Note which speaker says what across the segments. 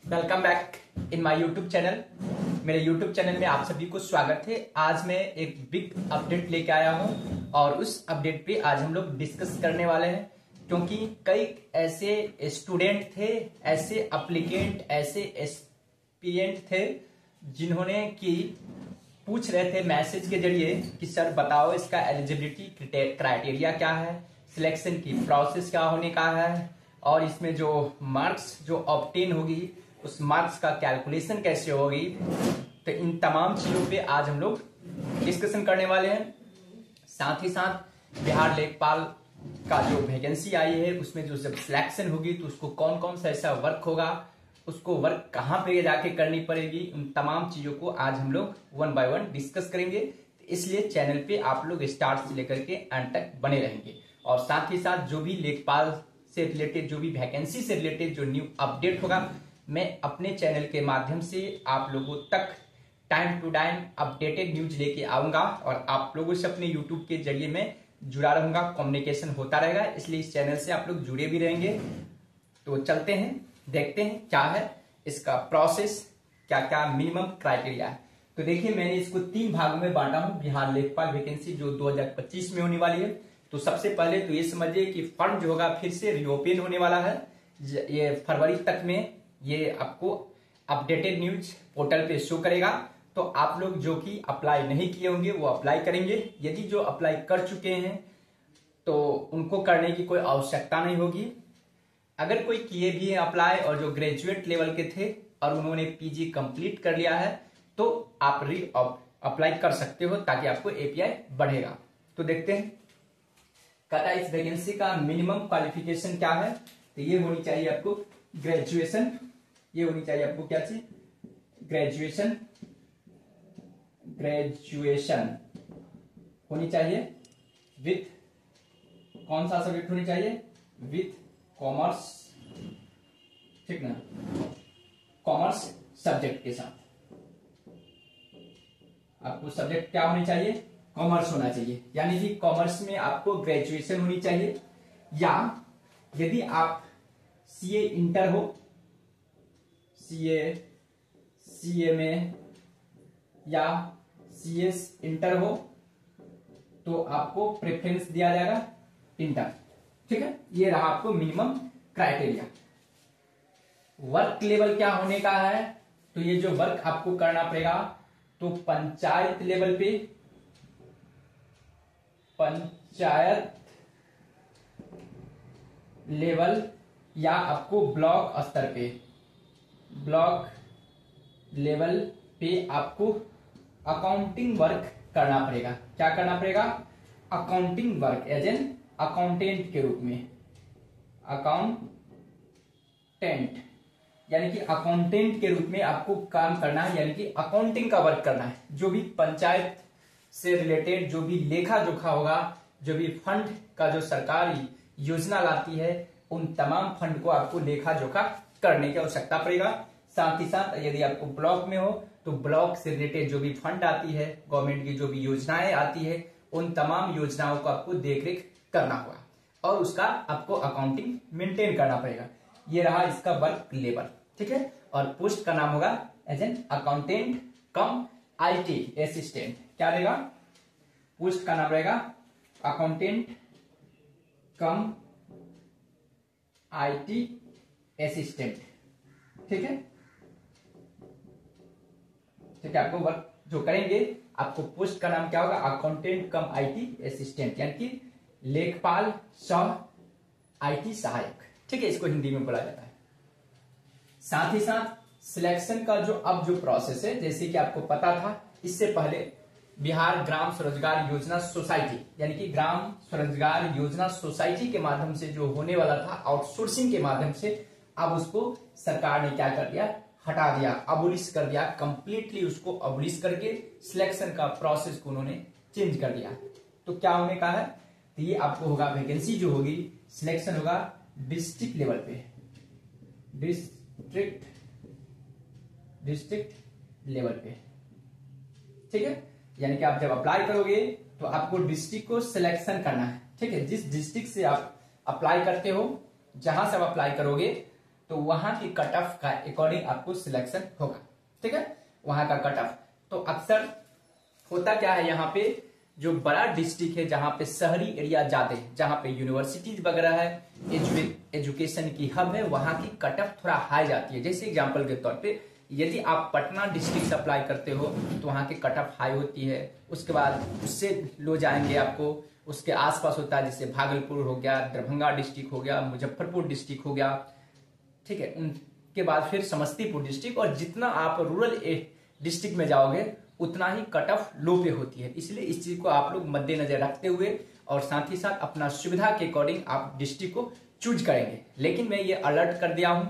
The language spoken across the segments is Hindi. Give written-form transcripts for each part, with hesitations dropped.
Speaker 1: Welcome back in my YouTube channel. मेरे यूट्यूब चैनल में आप सभी को स्वागत है। आज मैं एक बिग अपडेट लेके आया हूं और उस अपडेट पे आज हम लोग डिस्कस करने वाले हैं, क्योंकि कई ऐसे स्टूडेंट थे, ऐसे एप्लीकेंट, ऐसे एस्पिरेंट थे जिन्होंने कि पूछ रहे थे मैसेज के जरिए कि सर बताओ इसका एलिजिबिलिटी क्राइटेरिया क्या है, सिलेक्शन की प्रोसेस क्या होने का है और इसमें जो मार्क्स जो ऑब्टेन होगी उस मार्क्स का कैलकुलेशन कैसे होगी। तो इन तमाम चीजों पे आज हम लोग डिस्कशन करने वाले हैं। साथ ही साथ बिहार लेखपाल का जो वैकेंसी आई है उसमें जो जब सिलेक्शन होगी तो उसको कौन कौन सा ऐसा वर्क होगा, उसको वर्क कहाँ पे जाके करनी पड़ेगी, उन तमाम चीजों को आज हम लोग वन बाय वन डिस्कस करेंगे। तो इसलिए चैनल पे आप लोग स्टार्ट से लेकर के एंड तक बने रहेंगे और साथ ही साथ जो भी लेखपाल से रिलेटेड, जो भी वैकेंसी से रिलेटेड जो न्यू अपडेट होगा मैं अपने चैनल के माध्यम से आप लोगों तक time to time updated news लेके आऊंगा और आप लोगों से अपने यूट्यूब के जरिए मैं जुड़ा रहूंगा, कम्युनिकेशन होता रहेगा। इसलिए इस चैनल से आप लोग जुड़े भी रहेंगे। तो चलते हैं, देखते हैं क्या है इसका प्रोसेस, क्या क्या मिनिमम क्राइटेरिया है। तो देखिए मैंने इसको 3 भागों में बांटा हूं। बिहार लेखपाल वैकेंसी जो 2025 में होने वाली है, तो सबसे पहले तो ये समझिए कि फॉर्म जो होगा फिर से रीओपन होने वाला है। ये फरवरी तक में ये आपको अपडेटेड न्यूज पोर्टल पे शो करेगा। तो आप लोग जो कि अप्लाई नहीं किए होंगे वो अप्लाई करेंगे। यदि जो अप्लाई कर चुके हैं तो उनको करने की कोई आवश्यकता नहीं होगी। अगर कोई किए भी है अप्लाई और जो ग्रेजुएट लेवल के थे और उन्होंने पीजी कंप्लीट कर लिया है तो आप अप्लाई कर सकते हो ताकि आपको एपीआई बढ़ेगा। तो देखते हैं कहता है इस वैकेंसी का मिनिमम क्वालिफिकेशन क्या है। तो ये होनी चाहिए आपको ग्रेजुएशन, ये होनी चाहिए आपको क्या चीज, ग्रेजुएशन होनी चाहिए विथ कौन सा सब्जेक्ट होनी चाहिए, विथ कॉमर्स, ठीक ना, कॉमर्स सब्जेक्ट के साथ आपको सब्जेक्ट क्या होनी चाहिए, कॉमर्स होना चाहिए। यानी कि कॉमर्स में आपको ग्रेजुएशन होनी चाहिए। या यदि आप सीए इंटर हो, सीए में या सीएस इंटर हो तो आपको प्रेफरेंस दिया जाएगा इंटर, ठीक है। ये रहा आपको मिनिमम क्राइटेरिया। वर्क लेवल क्या होने का है, तो ये जो वर्क आपको करना पड़ेगा तो पंचायत लेवल पे, पंचायत लेवल या आपको ब्लॉक स्तर पे, ब्लॉक लेवल पे आपको अकाउंटिंग वर्क करना पड़ेगा। क्या करना पड़ेगा, accounting work as an accountant के रूप में, अकाउंटेंट यानी कि अकाउंटेंट के रूप में आपको काम करना है, यानी कि अकाउंटिंग का वर्क करना है। जो भी पंचायत से रिलेटेड जो भी लेखा जोखा होगा, जो भी फंड का जो सरकार योजना लाती है, उन तमाम फंड को आपको लेखा जोखा करने की आवश्यकता पड़ेगा। साथ ही साथ यदि आपको ब्लॉक में हो तो ब्लॉक से रिलेटेड जो भी फंड आती है, गवर्नमेंट की जो भी योजनाएं आती है, उन तमाम योजनाओं को आपको देखरेख करना होगा और उसका आपको अकाउंटिंग मेंटेन करना पड़ेगा। ये रहा इसका वर्क लेवल, ठीक है। और पोस्ट का नाम होगा as an accountant cum IT assistant. क्या रहेगा, पोस्ट का नाम रहेगा अकाउंटेंट कम आईटी असिस्टेंट, ठीक है। ठीक है, आपको वर्क जो करेंगे आपको पोस्ट का नाम क्या होगा, अकाउंटेंट कम आईटी असिस्टेंट, यानी कि लेखपाल सह आईटी सहायक, ठीक है, इसको हिंदी में बोला जाता है। साथ ही साथ सिलेक्शन का जो अब जो प्रोसेस है, जैसे कि आपको पता था इससे पहले बिहार ग्राम स्वरोजगार योजना सोसाइटी, यानी कि ग्राम स्वरोजगार योजना सोसाइटी के माध्यम से जो होने वाला था आउटसोर्सिंग के माध्यम से, अब उसको सरकार ने क्या कर दिया, हटा दिया, अबोलिश कर दिया, कंप्लीटली उसको अबोलिश करके सिलेक्शन का प्रोसेस को उन्होंने चेंज कर दिया। तो क्या होने का है, तो ये आपको होगा वैकेंसी जो होगी, सिलेक्शन होगा डिस्ट्रिक्ट लेवल पे, डिस्ट्रिक्ट लेवल पे, ठीक है। यानी कि आप जब अप्लाई करोगे तो आपको डिस्ट्रिक्ट को सिलेक्शन करना है, ठीक है। जिस डिस्ट्रिक्ट से आप अप्लाई करते हो, जहां से आप अप्लाई करोगे तो वहां की कट ऑफ का अकॉर्डिंग आपको सिलेक्शन होगा। ठीक है, वहां का कट ऑफ। तो अक्सर होता क्या है, यहाँ पे जो बड़ा डिस्ट्रिक्ट है, जहां पे शहरी एरिया ज्यादा है, जहां पे यूनिवर्सिटीज वगैरह है, एजुकेशन की हब है, वहां की कट ऑफ थोड़ा हाई जाती है। जैसे एग्जांपल के तौर पे यदि आप पटना डिस्ट्रिक्ट से अप्लाई करते हो तो वहां की कट ऑफ हाई होती है। उसके बाद उससे लो जाएंगे आपको, उसके आसपास होता है, जैसे भागलपुर हो गया, दरभंगा डिस्ट्रिक्ट हो गया, मुजफ्फरपुर डिस्ट्रिक्ट हो गया। ठीक है, उनके बाद फिर समस्तीपुर डिस्ट्रिक्ट, और जितना आप रूरल डिस्ट्रिक्ट में जाओगे उतना ही कट ऑफ लो पे होती है। इसलिए इस चीज को आप लोग मद्देनजर रखते हुए और साथ ही साथ अपना सुविधा के अकॉर्डिंग आप डिस्ट्रिक्ट को चूज करेंगे। लेकिन मैं ये अलर्ट कर दिया हूं,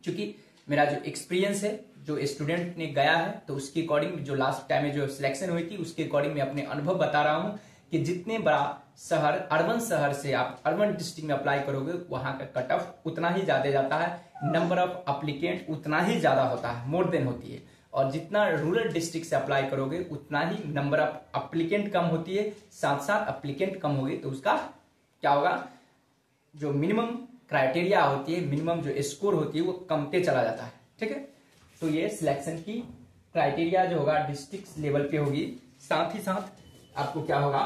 Speaker 1: क्योंकि मेरा जो एक्सपीरियंस है, जो स्टूडेंट ने गया है, तो उसके अकॉर्डिंग जो लास्ट टाइम में जो सिलेक्शन हुई थी उसके अकॉर्डिंग मैं अपने अनुभव बता रहा हूं कि जितने बड़ा शहर, अर्बन शहर से आप अर्बन डिस्ट्रिक्ट में अप्लाई करोगे वहां का कट ऑफ उतना ही ज्यादा जाता है, नंबर ऑफ अप्लीकेंट उतना ही ज्यादा होता है, मोर देन होती है। और जितना रूरल डिस्ट्रिक्ट से अप्लाई करोगे उतना ही नंबर ऑफ अप्लीकेंट कम होती है, साथ साथ अप्लीकेंट कम होगी तो उसका क्या होगा, जो मिनिमम क्राइटेरिया होती है, मिनिमम जो स्कोर होती है वो कमते चला जाता है। ठीक है, तो ये सिलेक्शन की क्राइटेरिया जो होगा डिस्ट्रिक्ट लेवल पे होगी। साथ ही साथ आपको क्या होगा,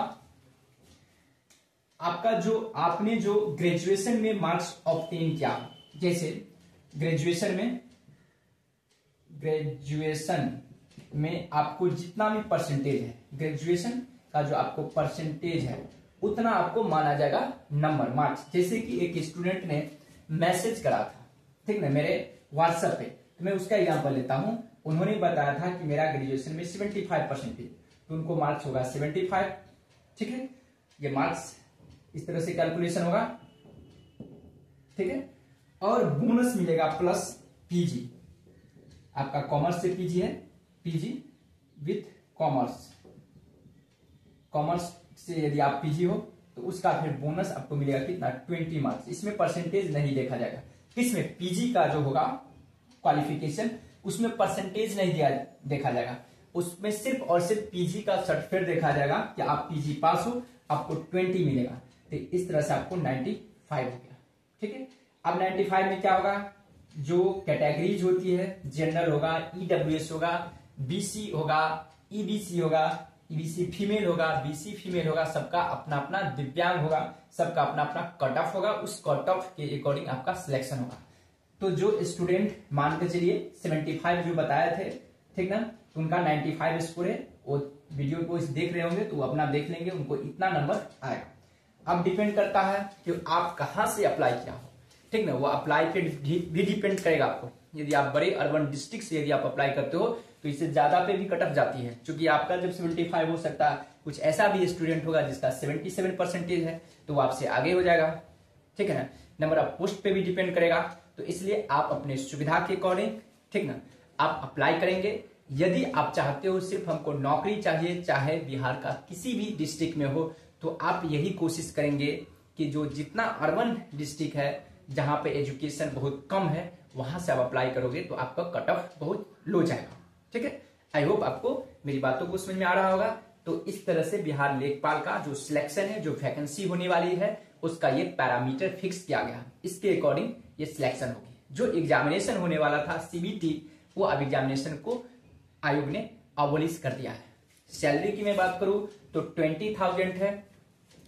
Speaker 1: आपका जो आपने जो ग्रेजुएशन में मार्क्स ऑब्टेन किया, जैसे ग्रेजुएशन में आपको जितना भी परसेंटेज है, ग्रेजुएशन का जो आपको परसेंटेज है उतना आपको माना जाएगा नंबर, मार्क्स। जैसे कि एक स्टूडेंट ने मैसेज करा था, ठीक ना, मेरे व्हाट्सएप पे, तो मैं उसका एग्जांपल लेता हूं। उन्होंने बताया था कि मेरा ग्रेजुएशन में 75 परसेंटेज, तो उनको मार्क्स होगा 75। ठीक है, ये मार्क्स इस तरह से कैलकुलेशन होगा। ठीक है, और बोनस मिलेगा प्लस पीजी, आपका कॉमर्स से पीजी है, पीजी विथ कॉमर्स, कॉमर्स से यदि आप पीजी हो तो उसका फिर बोनस आपको मिलेगा कितना, 20 मार्क्स। इसमें परसेंटेज नहीं देखा जाएगा, किसमें, पीजी का जो होगा क्वालिफिकेशन उसमें परसेंटेज नहीं देखा जाएगा, उसमें सिर्फ और सिर्फ पीजी का सर्टिफिकेट देखा जाएगा कि आप पीजी पास हो, आपको 20 मिलेगा। तो इस तरह से आपको 95 हो गया। ठीक है, अब 95 में क्या होगा, जो कैटेगरीज होती है, जनरल होगा, ईडब्ल्यूएस होगा, बीसी होगा, ईबीसी होगा, ईबीसी फीमेल होगा, बीसी फीमेल होगा, सबका अपना अपना, दिव्यांग होगा, सबका अपना अपना कट ऑफ होगा। उस कट ऑफ के अकॉर्डिंग आपका सिलेक्शन होगा। तो जो स्टूडेंट मान के चलिए 75 जो बताए थे, ठीक ना, तो उनका 95 स्कोर है, वो वीडियो को देख रहे होंगे तो अपना देख लेंगे, उनको इतना नंबर आएगा। अब डिपेंड करता है कि आप कहां से अप्लाई किया हो, ठीक ना, वो अप्लाई पे भी डिपेंड करेगा आपको। यदि आप बड़े अर्बन डिस्ट्रिक्ट से यदि आप अप्लाई करते हो तो इससे ज्यादा पे भी कट ऑफ जाती है, क्योंकि आपका जब 75 हो सकता है, कुछ ऐसा भी स्टूडेंट होगा जिसका 77 परसेंटेज है तो वो आपसे आगे हो जाएगा। ठीक है ना, नंबर ऑफ पोस्ट पे भी डिपेंड करेगा। तो इसलिए आप अपने सुविधा के अकॉर्डिंग, ठीक ना, आप अप्लाई करेंगे। यदि आप चाहते हो सिर्फ हमको नौकरी चाहिए, चाहे बिहार का किसी भी डिस्ट्रिक्ट में हो, तो आप यही कोशिश करेंगे कि जो जितना अर्बन डिस्ट्रिक्ट है, जहां पे एजुकेशन बहुत कम है, वहां से आप अप्लाई करोगे तो आपका कट ऑफ बहुत लो जाएगा। ठीक है, आई होप आपको मेरी बातों को समझ में आ रहा होगा। तो इस तरह से बिहार लेखपाल का जो सिलेक्शन है, जो वैकेंसी होने वाली है, उसका ये पैरामीटर फिक्स किया गया, इसके अकॉर्डिंग ये सिलेक्शन होगी। जो एग्जामिनेशन होने वाला था सीबीटी, वो अब एग्जामिनेशन को आयोग ने अबोलिश कर दिया है। सैलरी की मैं बात करूं तो 20,000 है,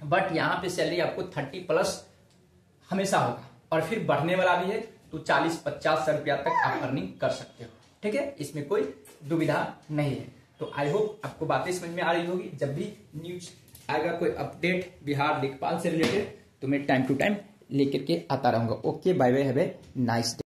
Speaker 1: बट यहां पे सैलरी आपको 30+ हमेशा होगा, और फिर बढ़ने वाला भी है, तो 40-50 हजार रुपया तक आप अर्निंग कर सकते हो। ठीक है, इसमें कोई दुविधा नहीं है। तो आई होप आपको बातें समझ में आ रही होगी। जब भी न्यूज आएगा, कोई अपडेट बिहार लेखपाल से रिलेटेड, तो मैं टाइम टू टाइम लेकर के आता रहूंगा। Okay, bye bye, have a nice day.